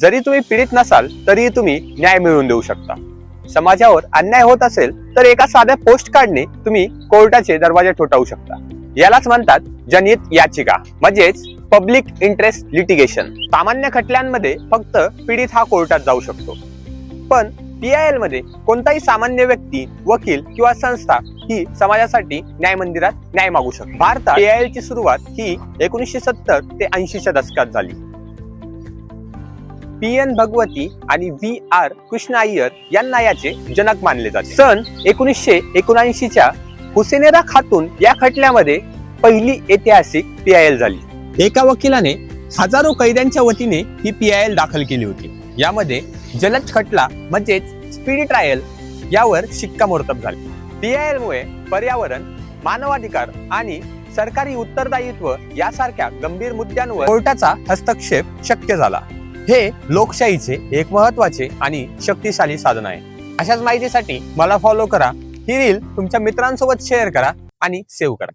जरी तुम्ही पीडित नसाल तरी तुम्ही न्याय मिळवून देऊ शकता. समाजावर अन्याय होत असेल तर एका साध्या पोस्ट कार्डने तुम्ही कोर्टाचे दरवाजे ठोठावू शकता. यालाच म्हणतात जनहित याचिका म्हणजेच पब्लिक इंटरेस्ट लिटिगेशन. सामान्य खटल्यांमध्ये फक्त पीडित हा कोर्टात जाऊ शकतो, पण PIL मध्ये कोणताही सामान्य व्यक्ती, वकील किंवा संस्था ही समाजासाठी न्याय मंदिरात न्याय मागू शकते. भारतात PIL ची सुरुवात ही 1970 ते 80च्या दशकात झाली. PN भगवती आणि VR कृष्ण अय्यर यांना याचे जनक मानले जाते. सन 1979च्या हुसेनेरा खातून या खटल्यामध्ये पहिली ऐतिहासिक PIL झाली. एका वकिलाने हजारो कैद्यांच्या वतीने ही PIL दाखल केली होती. यामध्ये जलद खटला म्हणजेच स्पीडी ट्रायल यावर शिक्कामोर्तब झाले. PIL मुळे पर्यावरण, मानवाधिकार आणि सरकारी उत्तरदायित्व यासारख्या गंभीर मुद्द्यांवर कोर्टाचा हस्तक्षेप शक्य झाला. हे लोकशाहीचे एक महत्त्वाचे आणि शक्तिशाली साधन आहे. अशाच माहितीसाठी मला फॉलो करा. ही रील तुमच्या मित्रांसोबत शेअर करा आणि सेव्ह करा.